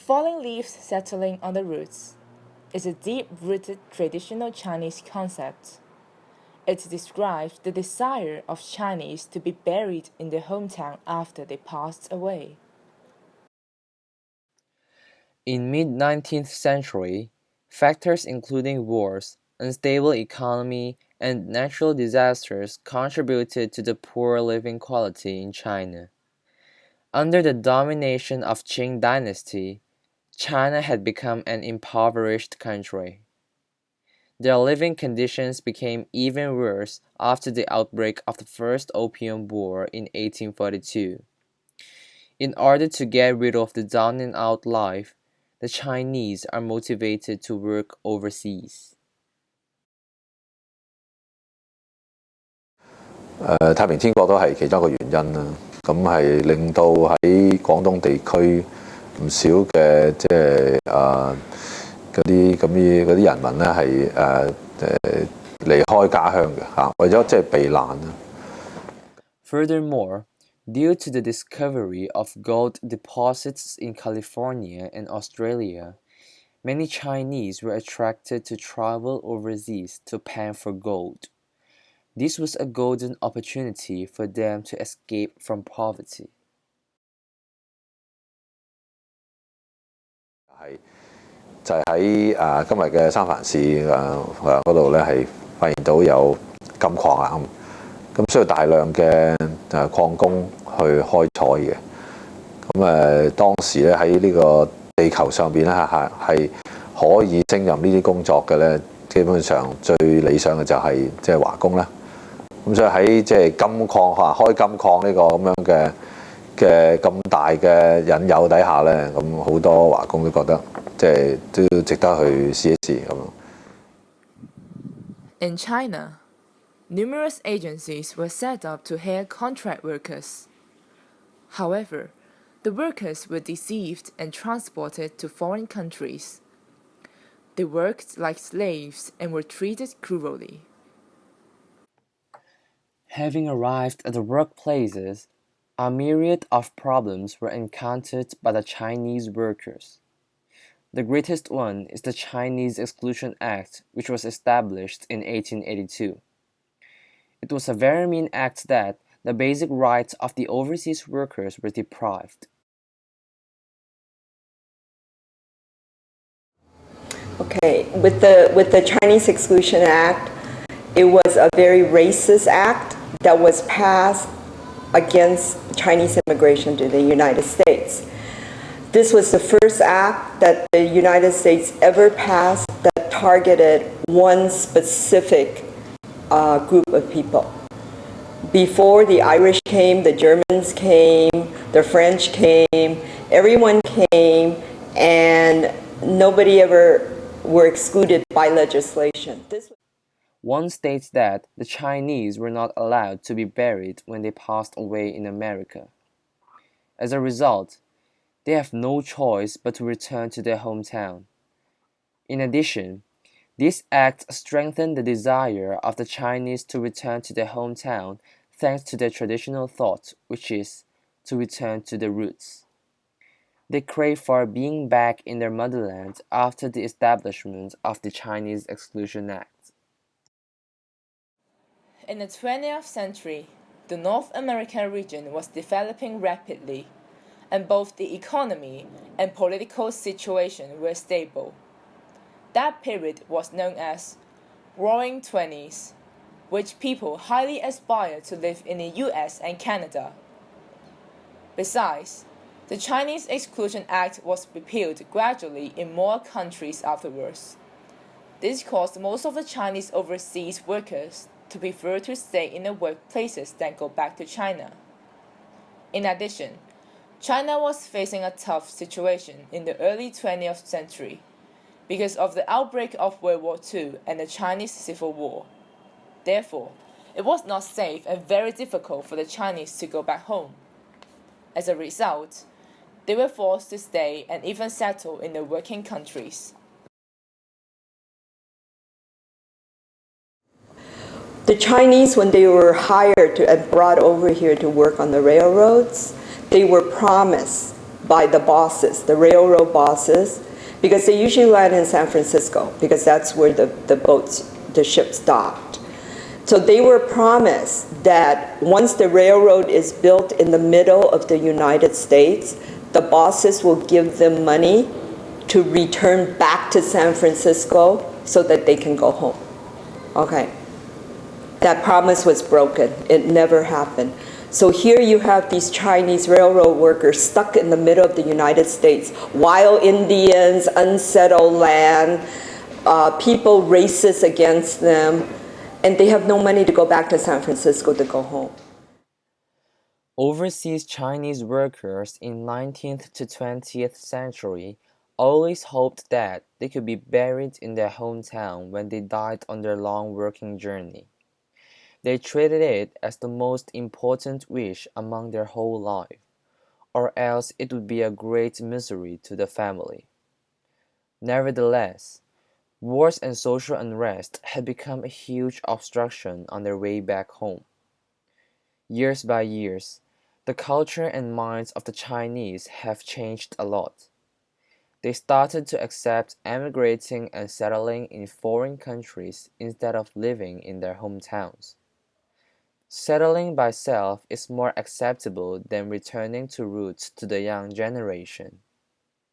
Falling leaves settling on the roots is a deep-rooted traditional Chinese concept. It describes the desire of Chinese to be buried in their hometown after they passed away. In mid-19th century, factors including wars, unstable economy, and natural disasters contributed to the poor living quality in China. Under the domination of Qing dynasty, China had become an impoverished country. Their living conditions became even worse after the outbreak of the First Opium War in 1842. In order to get rid of the down-and-out life, the Chinese are motivated to work overseas. 太平天國都係其中一個原因啦。咁係令到喺廣東地區唔少嘅嗰啲人民咧係離開家鄉嘅嚇，為咗避難啦。Furthermore, due to the discovery of gold deposits in California and Australia, many Chinese were attracted to travel overseas to pan for gold. This was a golden opportunity for them to escape from poverty. 就係喺今日嘅三藩市嗰度咧，係發現到有金礦啊咁需要大量嘅礦工去開採嘅。咁當時咧喺呢個地球上邊咧係可以勝任呢啲工作嘅咧，基本上最理想嘅就係華工啦。咁所以喺金礦開金礦呢個咁樣嘅咁大嘅引誘底下咧，咁好多華工都覺得都值得去試一試咁。In China, numerous agencies were set up to hire contract workers. However, the workers were deceived and transported to foreign countries. They worked like slaves and were treated cruelly. Having arrived at the workplaces, a myriad of problems were encountered by the Chinese workers. The greatest one is the Chinese Exclusion Act, which was established in 1882. It was a very mean act that the basic rights of the overseas workers were deprived. Okay, with the Chinese Exclusion Act, it was a very racist act that was passed against Chinese immigration to the United States. This was the first act that the United States ever passed that targeted one specific group of people. Before the Irish came, the Germans came, the French came, everyone came, and nobody ever were excluded by legislation. One states that the Chinese were not allowed to be buried when they passed away in America. As a result, they have no choice but to return to their hometown. In addition, this act strengthened the desire of the Chinese to return to their hometown thanks to their traditional thought, which is to return to their roots. They crave for being back in their motherland after the establishment of the Chinese Exclusion Act. In the 20th century, the North American region was developing rapidly, and both the economy and political situation were stable. That period was known as Roaring Twenties, which people highly aspired to live in the US and Canada. Besides, the Chinese Exclusion Act was repealed gradually in more countries afterwards. This caused most of the Chinese overseas workers to prefer to stay in their workplaces than go back to China. In addition, China was facing a tough situation in the early 20th century because of the outbreak of World War II and the Chinese Civil War. Therefore, it was not safe and very difficult for the Chinese to go back home. As a result, they were forced to stay and even settle in the working countries. The Chinese, when they were hired and brought over here to work on the railroads, they were promised by the bosses, the railroad bosses, because they usually land in San Francisco because that's where the ships docked. So they were promised that once the railroad is built in the middle of the United States, the bosses will give them money to return back to San Francisco so that they can go home. Okay. That promise was broken. It never happened. So here you have these Chinese railroad workers stuck in the middle of the United States, wild Indians, unsettled land, people racist against them, and they have no money to go back to San Francisco to go home. Overseas Chinese workers in 19th to 20th century always hoped that they could be buried in their hometown when they died on their long working journey. They treated it as the most important wish among their whole life, or else it would be a great misery to the family. Nevertheless, wars and social unrest had become a huge obstruction on their way back home. Years by years, the culture and minds of the Chinese have changed a lot. They started to accept emigrating and settling in foreign countries instead of living in their hometowns. Settling by self is more acceptable than returning to roots to the young generation.